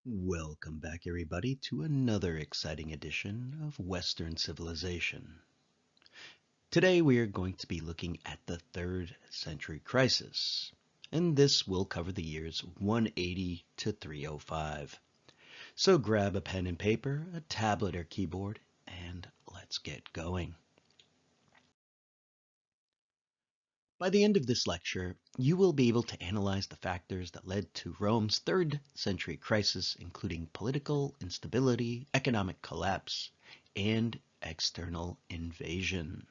Welcome back, everybody, to another exciting edition of Western Civilization. Today we are going to be looking at the 3rd century crisis, and this will cover the years 180 to 305. So grab a pen and paper, a tablet or keyboard, and let's get going. By the end of this lecture, you will be able to analyze the factors that led to Rome's 3rd century crisis, including political instability, economic collapse, and external invasion.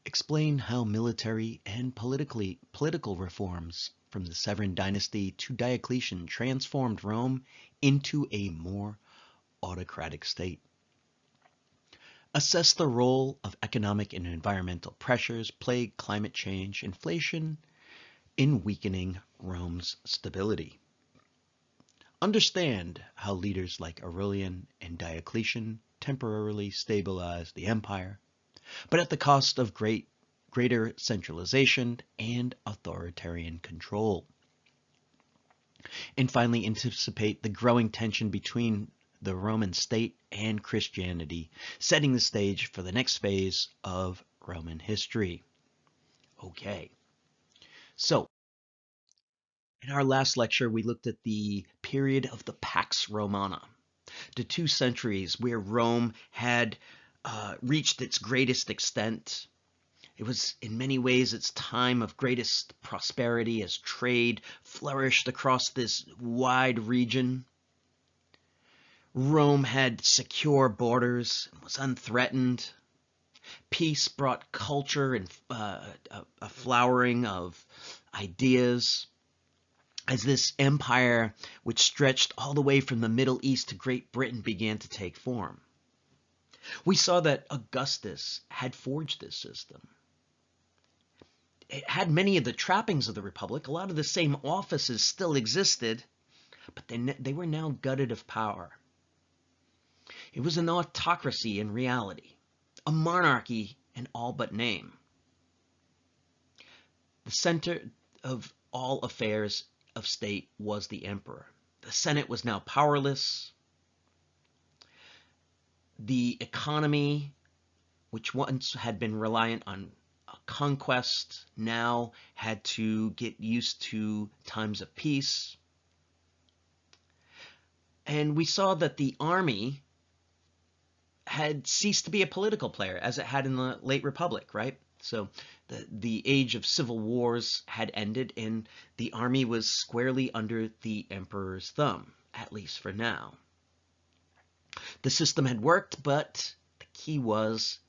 Explain how military and political reforms from the Severan dynasty to Diocletian transformed Rome into a more autocratic state. Assess the role of economic and environmental pressures, plague, climate change, inflation in weakening Rome's stability. Understand how leaders like Aurelian and Diocletian temporarily stabilized the empire, but at the cost of greater centralization and authoritarian control. And finally, anticipate the growing tension between the Roman state and Christianity, setting the stage for the next phase of Roman history. Okay, so in our last lecture, we looked at the period of the Pax Romana, the 2 centuries where Rome had reached its greatest extent. It was in many ways its time of greatest prosperity as trade flourished across this wide region. Rome had secure borders and was unthreatened. Peace brought culture and a flowering of ideas as this empire, which stretched all the way from the Middle East to Great Britain, began to take form. We saw that Augustus had forged this system. It had many of the trappings of the Republic. A lot of the same offices still existed, but they were now gutted of power. It was an autocracy in reality, a monarchy in all but name. The center of all affairs of state was the emperor. The Senate was now powerless. The economy, which once had been reliant on conquest, now had to get used to times of peace. And we saw that the army had ceased to be a political player as it had in the late Republic, right? So the age of civil wars had ended, and the army was squarely under the emperor's thumb, at least for now. The system had worked, but the key was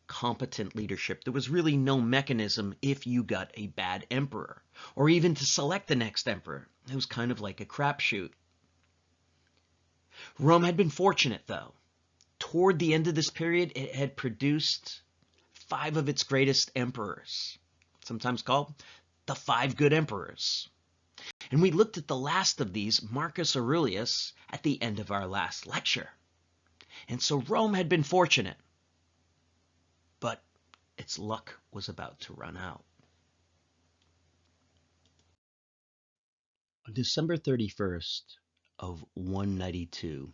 competent leadership. There was really no mechanism if you got a bad emperor, or even to select the next emperor. It was kind of like a crapshoot. Rome had been fortunate, though. Toward the end of this period, it had produced 5 of its greatest emperors, sometimes called the 5 good emperors. And we looked at the last of these, Marcus Aurelius, at the end of our last lecture. And so Rome had been fortunate, but its luck was about to run out. On December 31st of 192,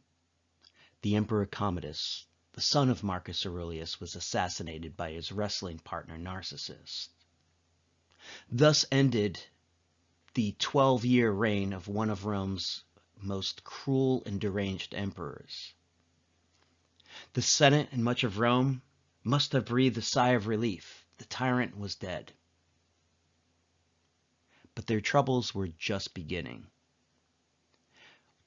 the Emperor Commodus, the son of Marcus Aurelius, was assassinated by his wrestling partner Narcissus. Thus ended the 12-year reign of one of Rome's most cruel and deranged emperors. The Senate and much of Rome must have breathed a sigh of relief. The tyrant was dead. But their troubles were just beginning.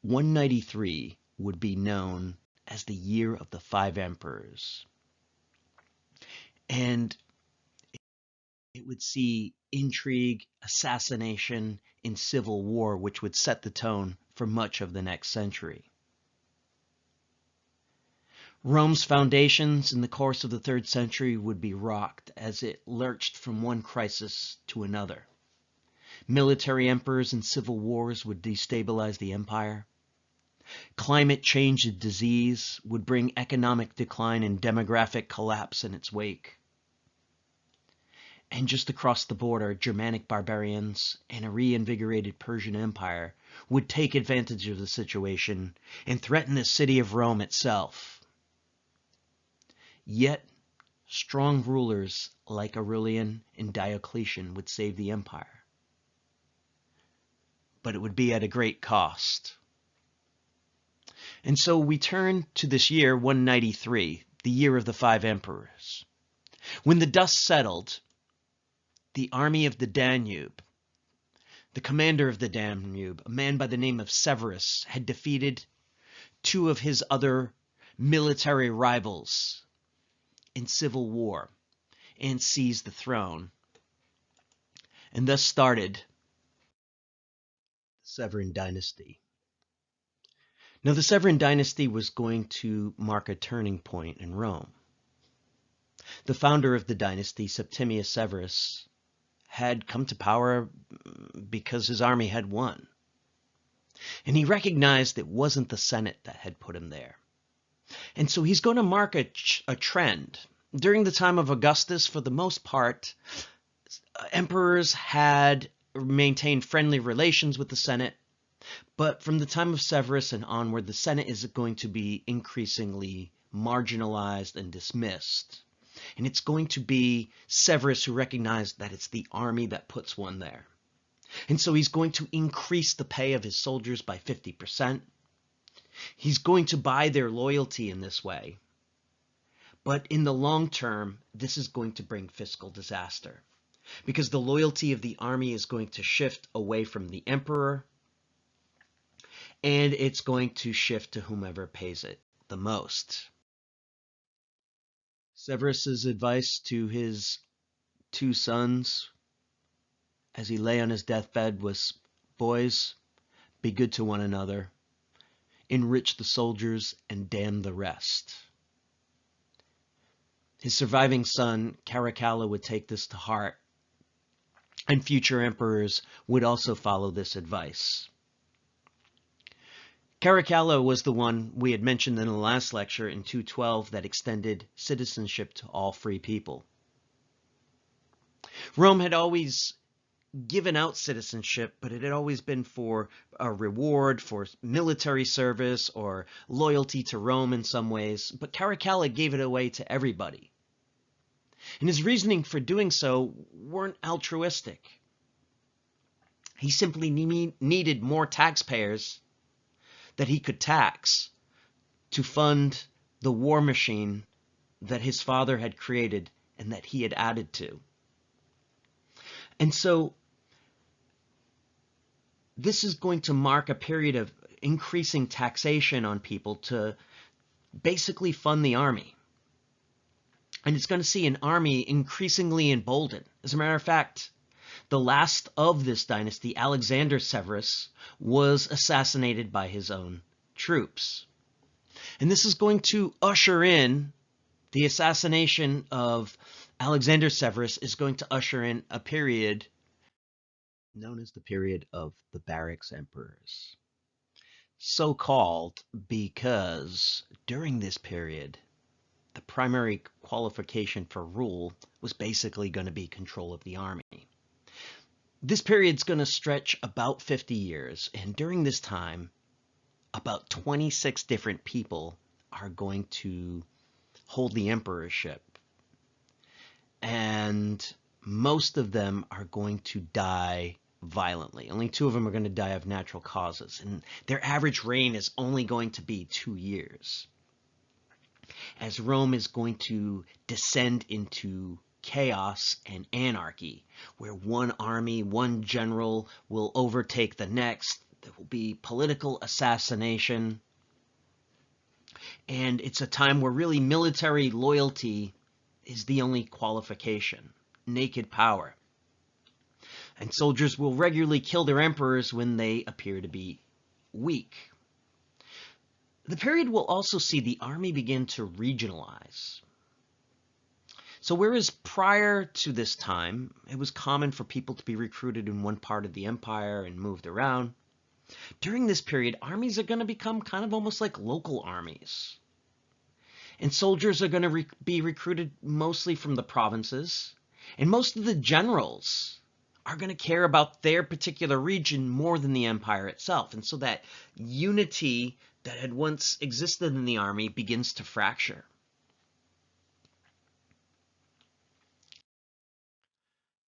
193 would be known as the year of the 5 emperors. And it would see intrigue, assassination, and civil war, which would set the tone for much of the next century. Rome's foundations in the course of the 3rd century would be rocked as it lurched from one crisis to another. Military emperors and civil wars would destabilize the empire. Climate change and disease would bring economic decline and demographic collapse in its wake. and just across the border, Germanic barbarians and a reinvigorated Persian Empire would take advantage of the situation and threaten the city of Rome itself. Yet, strong rulers like Aurelian and Diocletian would save the empire. But it would be at a great cost. And so we turn to this year, 193, the year of the 5 emperors. When the dust settled, the army of the Danube, the commander of the Danube, a man by the name of Severus, had defeated 2 of his other military rivals in civil war and seized the throne. And thus started the Severan dynasty. Now, the Severan dynasty was going to mark a turning point in Rome. The founder of the dynasty, Septimius Severus, had come to power because his army had won. And he recognized it wasn't the Senate that had put him there. And so he's going to mark a trend. During the time of Augustus, for the most part, emperors had maintained friendly relations with the Senate. But from the time of Severus and onward, the Senate is going to be increasingly marginalized and dismissed. And it's going to be Severus who recognized that it's the army that puts one there. And so he's going to increase the pay of his soldiers by 50%. He's going to buy their loyalty in this way. But in the long term, this is going to bring fiscal disaster, because the loyalty of the army is going to shift away from the emperor, and it's going to shift to whomever pays it the most. Severus's advice to his 2 sons as he lay on his deathbed was, "Boys, be good to one another, enrich the soldiers, and damn the rest." His surviving son, Caracalla, would take this to heart, and future emperors would also follow this advice. Caracalla was the one we had mentioned in the last lecture in 212 that extended citizenship to all free people. Rome had always given out citizenship, but it had always been for a reward for military service or loyalty to Rome in some ways. But Caracalla gave it away to everybody. And his reasoning for doing so weren't altruistic. He simply needed more taxpayers that he could tax to fund the war machine that his father had created and that he had added to. And so this is going to mark a period of increasing taxation on people to basically fund the army. And it's going to see an army increasingly emboldened. As a matter of fact, the last of this dynasty, Alexander Severus, was assassinated by his own troops. And this is going to usher in the assassination of Alexander Severus is going to usher in a period known as the period of the Barracks Emperors. So called because during this period, the primary qualification for rule was basically going to be control of the army. This period's going to stretch about 50 years, and during this time, about 26 different people are going to hold the emperorship. And most of them are going to die violently. Only 2 of them are going to die of natural causes, and their average reign is only going to be 2 years, as Rome is going to descend into chaos and anarchy, where one army, one general will overtake the next. There will be political assassination, and it's a time where really military loyalty is the only qualification, naked power. And soldiers will regularly kill their emperors when they appear to be weak. The period will also see the army begin to regionalize. So whereas prior to this time, it was common for people to be recruited in one part of the empire and moved around, during this period, armies are going to become kind of almost like local armies. And soldiers are going to be recruited mostly from the provinces, And most of the generals are going to care about their particular region more than the empire itself. And so that unity that had once existed in the army begins to fracture.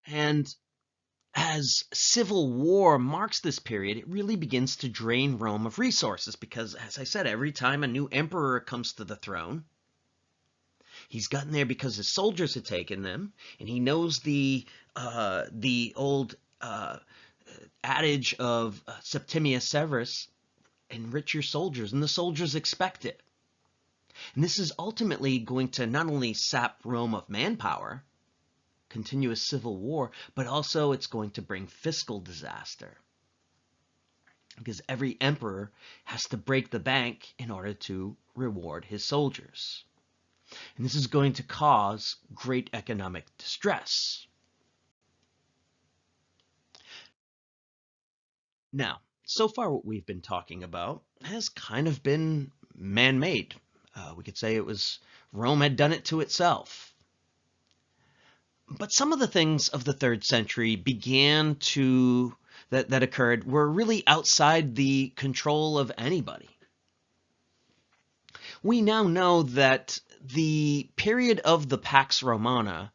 And as civil war marks this period, it really begins to drain Rome of resources because, as I said, every time a new emperor comes to the throne, he's gotten there because his soldiers had taken them, and he knows the old adage of Septimius Severus, enrich your soldiers, and the soldiers expect it. And this is ultimately going to not only sap Rome of manpower, continuous civil war, but also it's going to bring fiscal disaster. Because every emperor has to break the bank in order to reward his soldiers. And this is going to cause great economic distress. Now, so far what we've been talking about has kind of been man-made. We could say it was Rome had done it to itself. But some of the things of the 3rd century that occurred were really outside the control of anybody. We now know that the period of the Pax Romana,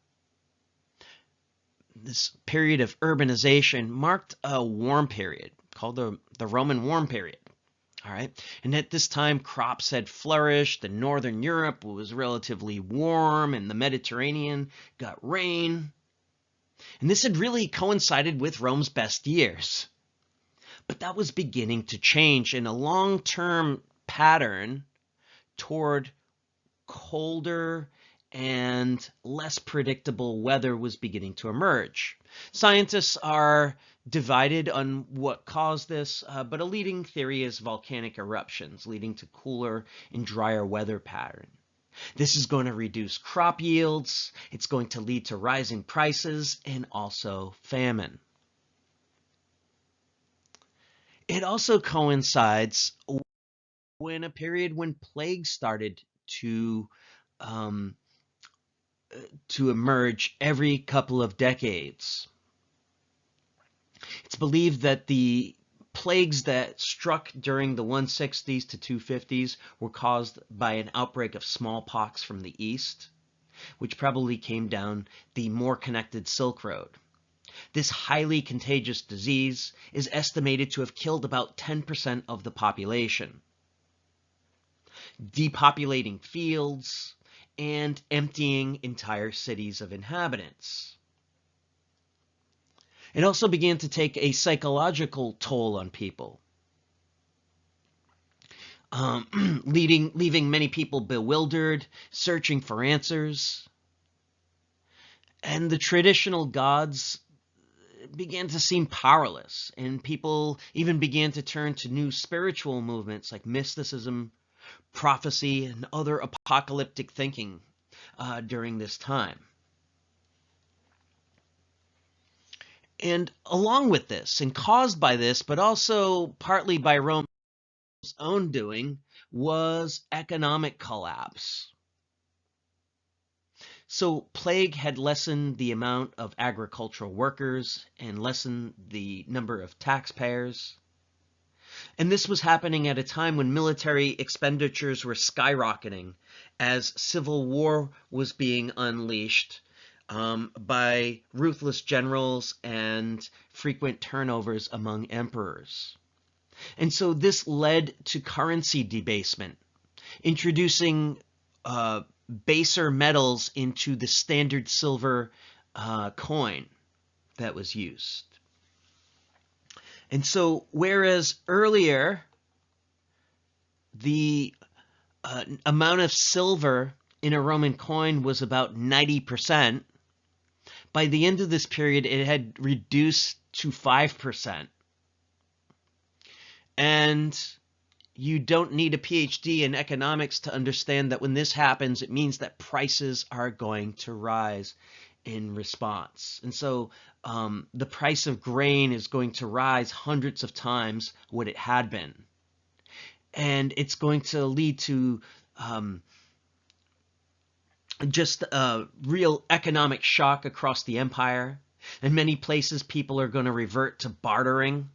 this period of urbanization, marked a warm period called the Roman Warm Period. All right. And at this time, crops had flourished, and Northern Europe was relatively warm, and the Mediterranean got rain. And this had really coincided with Rome's best years. But that was beginning to change, and a long-term pattern toward colder and less predictable weather was beginning to emerge. Scientists are divided on what caused this, but a leading theory is volcanic eruptions, leading to cooler and drier weather pattern. This is going to reduce crop yields, it's going to lead to rising prices, and also famine. It also coincides when a period when plagues started to emerge every couple of decades. It's believed that the plagues that struck during the 160s to 250s were caused by an outbreak of smallpox from the east, which probably came down the more connected Silk Road. This highly contagious disease is estimated to have killed about 10% of the population, depopulating fields and emptying entire cities of inhabitants. It also began to take a psychological toll on people, leaving many people bewildered, searching for answers. And the traditional gods began to seem powerless, and people even began to turn to new spiritual movements like mysticism, prophecy, and other apocalyptic thinking during this time. And along with this, and caused by this, but also partly by Rome's own doing, was economic collapse. So plague had lessened the amount of agricultural workers and lessened the number of taxpayers. And this was happening at a time when military expenditures were skyrocketing as civil war was being unleashed by ruthless generals and frequent turnovers among emperors. And so this led to currency debasement, introducing baser metals into the standard silver coin that was used. And so whereas earlier the amount of silver in a Roman coin was about 90%, by the end of this period it had reduced to 5%. And you don't need a PhD in economics to understand that when this happens, it means that prices are going to rise in response. And so the price of grain is going to rise hundreds of times what it had been. And it's going to lead to just a real economic shock across the empire. In many places, people are going to revert to bartering,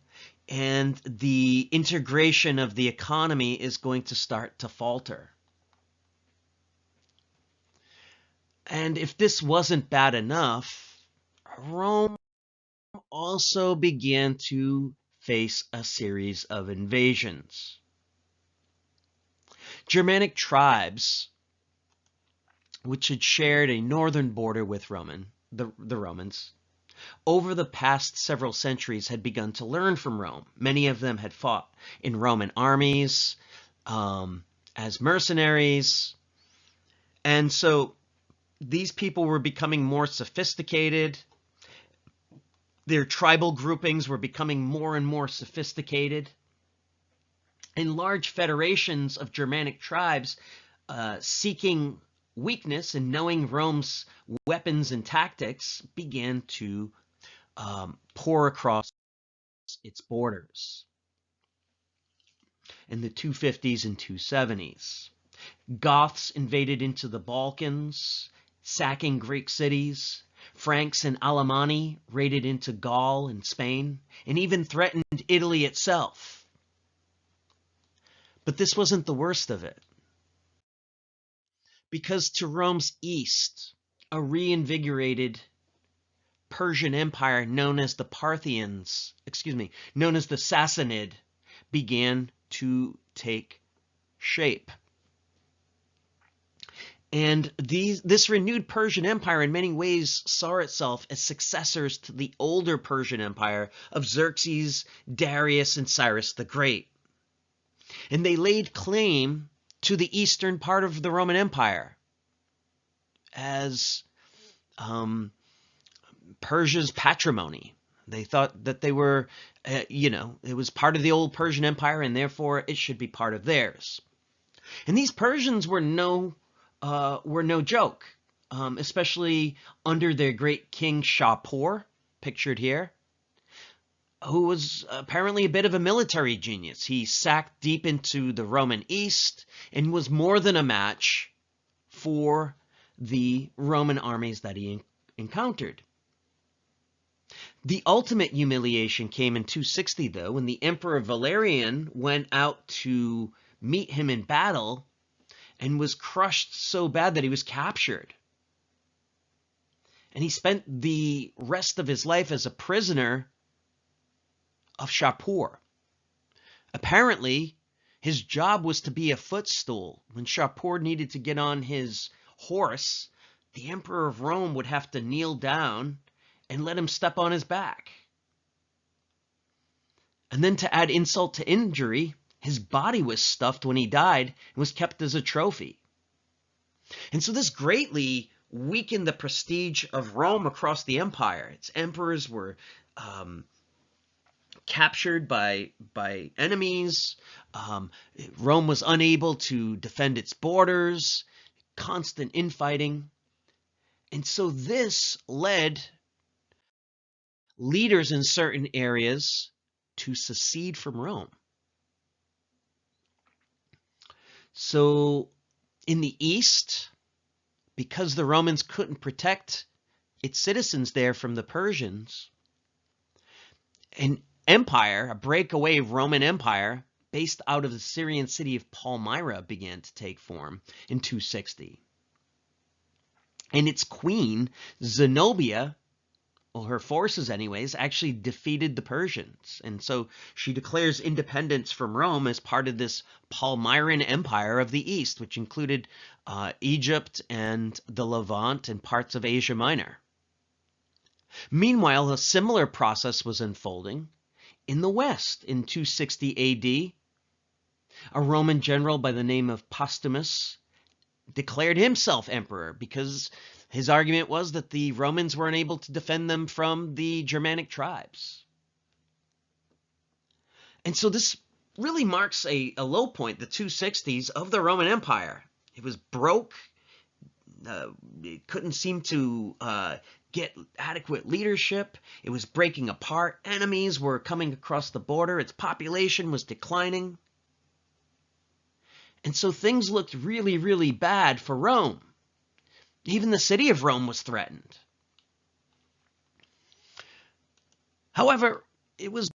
and the integration of the economy is going to start to falter. And if this wasn't bad enough, Rome also began to face a series of invasions. Germanic tribes, which had shared a northern border with the Romans, over the past several centuries had begun to learn from Rome. Many of them had fought in Roman armies, as mercenaries. And so these people were becoming more sophisticated. Their tribal groupings were becoming more and more sophisticated. And large federations of Germanic tribes seeking weakness and knowing Rome's weapons and tactics began to pour across its borders in the 250s and 270s. Goths invaded into the Balkans, sacking Greek cities. Franks and Alemanni raided into Gaul and Spain, and even threatened Italy itself. But this wasn't the worst of it. Because to Rome's east, a reinvigorated Persian Empire known as the Sassanid, began to take shape. And this renewed Persian Empire in many ways saw itself as successors to the older Persian Empire of Xerxes, Darius, and Cyrus the Great. And they laid claim to the eastern part of the Roman Empire as Persia's patrimony. They thought that they were, it was part of the old Persian Empire, and therefore it should be part of theirs. And these Persians were no joke, especially under their great king Shapur, pictured here, who was apparently a bit of a military genius. He sacked deep into the Roman East and was more than a match for the Roman armies that he encountered. The ultimate humiliation came in 260, though, when the Emperor Valerian went out to meet him in battle and was crushed so bad that he was captured. And he spent the rest of his life as a prisoner of Shapur. Apparently, his job was to be a footstool. When Shapur needed to get on his horse, the Emperor of Rome would have to kneel down and let him step on his back. And then to add insult to injury, his body was stuffed when he died and was kept as a trophy. And so this greatly weakened the prestige of Rome across the empire. Its emperors were captured by enemies. Rome was unable to defend its borders, constant infighting. And so this led leaders in certain areas to secede from Rome. So in the east, because the Romans couldn't protect its citizens there from the Persians, an empire, a breakaway Roman empire based out of the Syrian city of Palmyra, began to take form in 260. And its queen, Zenobia, well, her forces anyways, actually defeated the Persians. And so she declares independence from Rome as part of this Palmyran Empire of the East, which included Egypt and the Levant and parts of Asia Minor. Meanwhile, a similar process was unfolding in the West. In 260 AD, a Roman general by the name of Postumus declared himself emperor because his argument was that the Romans were unable to defend them from the Germanic tribes. And so this really marks a low point, the 260s, of the Roman Empire. It was broke. It couldn't seem to get adequate leadership. It was breaking apart. Enemies were coming across the border. Its population was declining. And so things looked really, really bad for Rome. Even the city of Rome was threatened. However, it was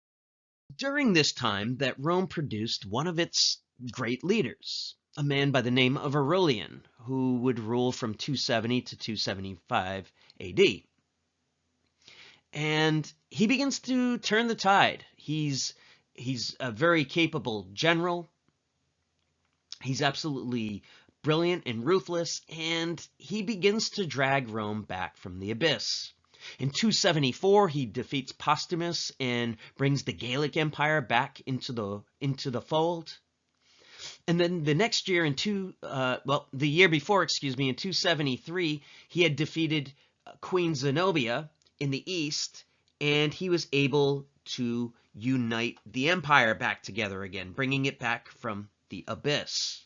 during this time that Rome produced one of its great leaders, a man by the name of Aurelian, who would rule from 270 to 275 AD. And he begins to turn the tide. He's a very capable general. He's absolutely brilliant and ruthless, and he begins to drag Rome back from the abyss. In 274, he defeats Postumus and brings the Gallic Empire back into the fold. And then the next year, the year before, excuse me, in 273, he had defeated Queen Zenobia in the east, and he was able to unite the empire back together again, bringing it back from the abyss.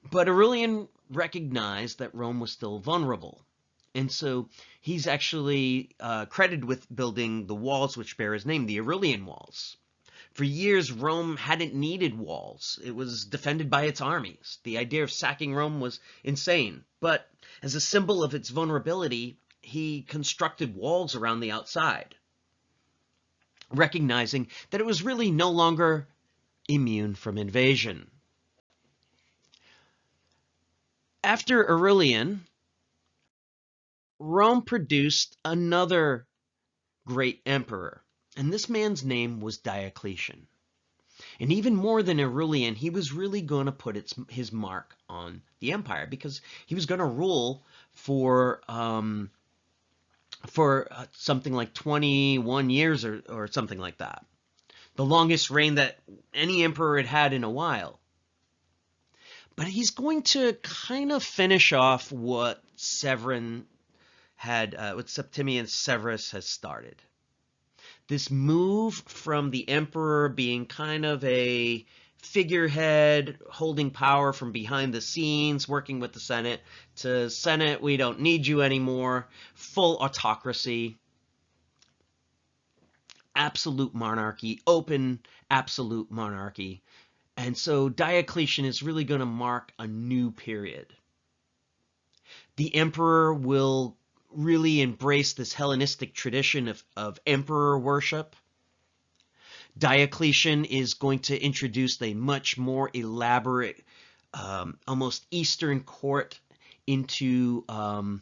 But Aurelian recognized that Rome was still vulnerable. And so he's actually credited with building the walls which bear his name, the Aurelian walls. For years, Rome hadn't needed walls. It was defended by its armies. The idea of sacking Rome was insane. But as a symbol of its vulnerability, he constructed walls around the outside, recognizing that it was really no longer immune from invasion. After Aurelian, Rome produced another great emperor, and this man's name was Diocletian. And even more than Aurelian, he was really going to put his mark on the empire, because he was going to rule for something like 21 years or something like that. The longest reign that any emperor had had in a while. But he's going to kind of finish off what what Septimian Severus has started. This move from the emperor being kind of a figurehead, holding power from behind the scenes, working with the Senate, to Senate, we don't need you anymore, full autocracy, absolute monarchy, open absolute monarchy. And so Diocletian is really going to mark a new period. The emperor will really embrace this Hellenistic tradition of emperor worship. Diocletian is going to introduce a much more elaborate, almost Eastern court into Rome,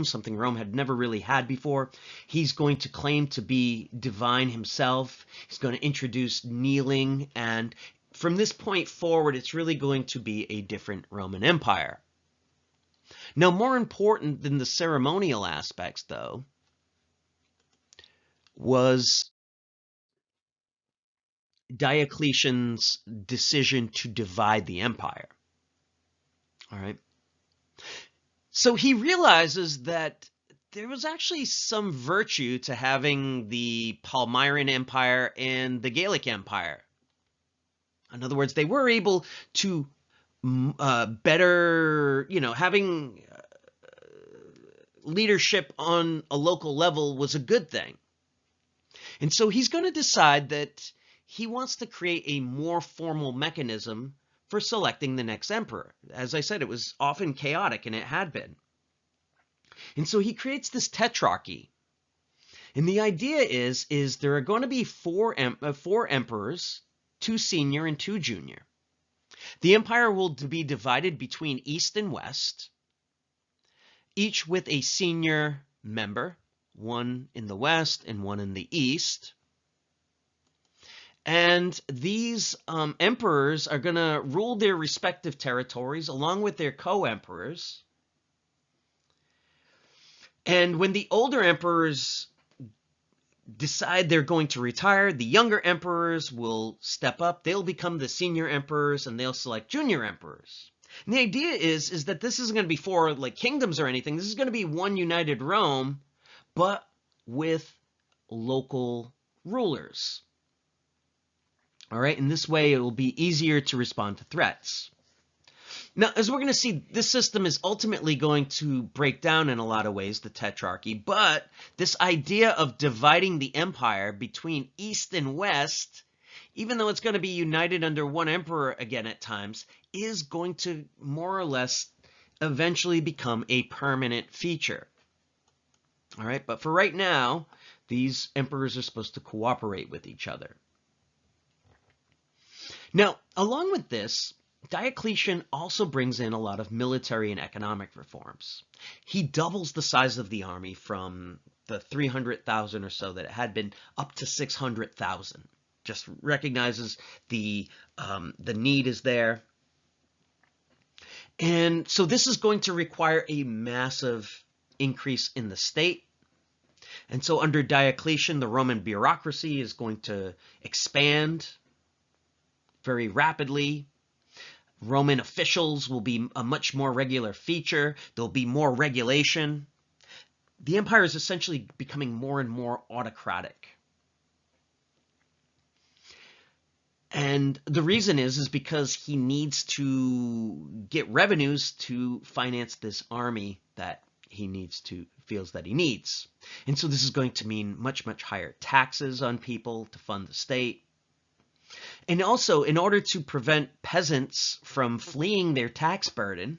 something Rome had never really had before. He's going to claim to be divine himself. He's going to introduce kneeling, and from this point forward, it's really going to be a different Roman Empire. Now, more important than the ceremonial aspects, though, was Diocletian's decision to divide the empire. All right. So he realizes that there was actually some virtue to having the Palmyran Empire and the Gallic Empire. In other words, they were able to better, having leadership on a local level was a good thing. And so he's going to decide that he wants to create a more formal mechanism for selecting the next emperor. As I said, it was often chaotic, and it had been. And so he creates this tetrarchy. And the idea is there are going to be four emperors, 2 senior and 2 junior. The empire will be divided between East and West, each with a senior member, one in the West and one in the East. And these emperors are going to rule their respective territories along with their co-emperors. And when the older emperors decide they're going to retire, the younger emperors will step up. They'll become the senior emperors, and they'll select junior emperors. And the idea is that this isn't going to be 4 like kingdoms or anything. This is going to be one united Rome, but with local rulers. All right, in this way, it will be easier to respond to threats. Now, as we're going to see, this system is ultimately going to break down in a lot of ways, the tetrarchy, but this idea of dividing the empire between East and West even though it's going to be united under one emperor again at times, is going to more or less eventually become a permanent feature. All right, but for right now, these emperors are supposed to cooperate with each other. Now, along with this, Diocletian also brings in a lot of military and economic reforms. He doubles the size of the army from the 300,000 or so that it had been up to 600,000. Just recognizes the need is there. And so this is going to require a massive increase in the state. And so under Diocletian, the Roman bureaucracy is going to expand very rapidly. Roman officials will be a much more regular feature. There'll be more regulation. The empire is essentially becoming more and more autocratic. And the reason is because he needs to get revenues to finance this army that feels that he needs. And so this is going to mean much, much higher taxes on people to fund the state. And also, in order to prevent peasants from fleeing their tax burden,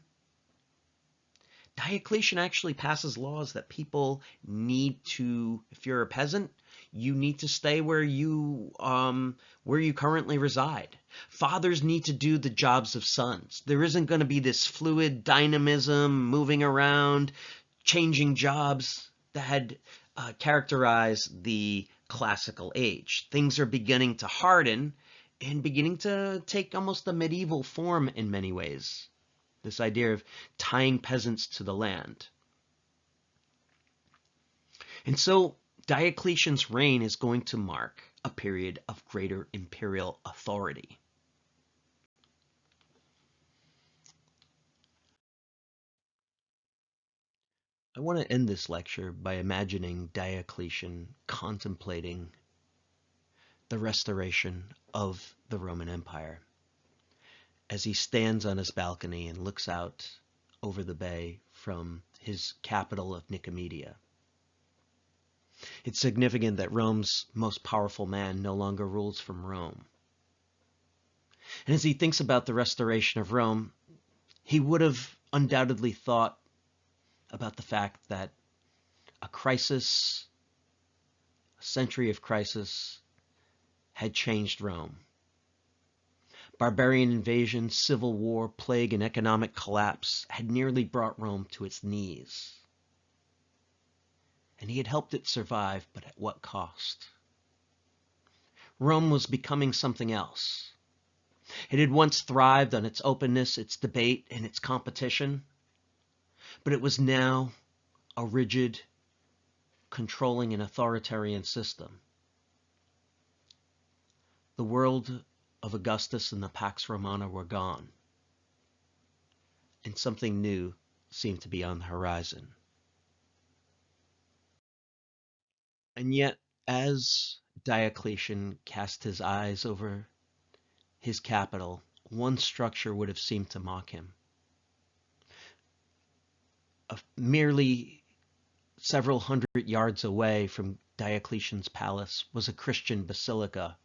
Diocletian actually passes laws that people need to, if you're a peasant, you need to stay where you currently reside. Fathers need to do the jobs of sons. There isn't going to be this fluid dynamism, moving around, changing jobs that had characterized the classical age. Things are beginning to harden and beginning to take almost a medieval form in many ways. This idea of tying peasants to the land. And so Diocletian's reign is going to mark a period of greater imperial authority. I want to end this lecture by imagining Diocletian contemplating the restoration of the Roman Empire as he stands on his balcony and looks out over the bay from his capital of Nicomedia. It's significant that Rome's most powerful man no longer rules from Rome. And as he thinks about the restoration of Rome, he would have undoubtedly thought about the fact that a crisis, a century of crisis, had changed Rome. Barbarian invasion, civil war, plague, and economic collapse had nearly brought Rome to its knees. And he had helped it survive, but at what cost? Rome was becoming something else. It had once thrived on its openness, its debate, and its competition, but it was now a rigid, controlling, and authoritarian system. The world of Augustus and the Pax Romana were gone, and something new seemed to be on the horizon. And yet, as Diocletian cast his eyes over his capital, one structure would have seemed to mock him. Merely several hundred yards away from Diocletian's palace was a Christian basilica,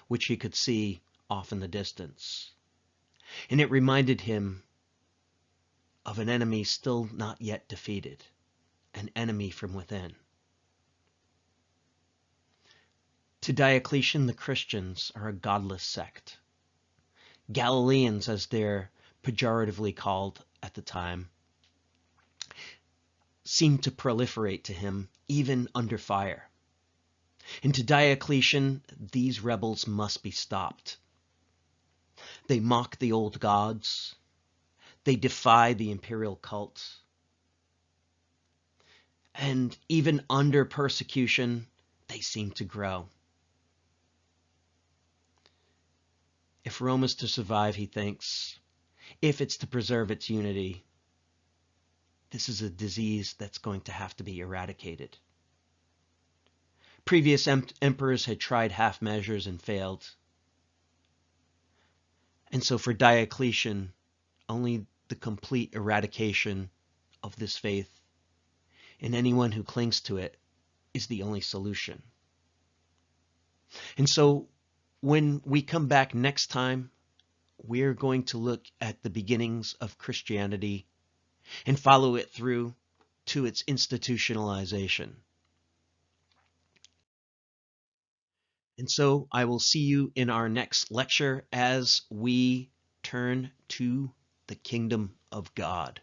which he could see off in the distance. And it reminded him of an enemy still not yet defeated, an enemy from within. To Diocletian, the Christians are a godless sect. Galileans, as they're pejoratively called at the time, seemed to proliferate to him even under fire. And to Diocletian, these rebels must be stopped. They mock the old gods. They defy the imperial cult. And even under persecution, they seem to grow. If Rome is to survive, he thinks, if it's to preserve its unity, this is a disease that's going to have to be eradicated. Previous emperors had tried half measures and failed. And so for Diocletian, only the complete eradication of this faith and anyone who clings to it is the only solution. And so When we come back next time, we're going to look at the beginnings of Christianity and follow it through to its institutionalization. And so I will see you in our next lecture as we turn to the kingdom of God.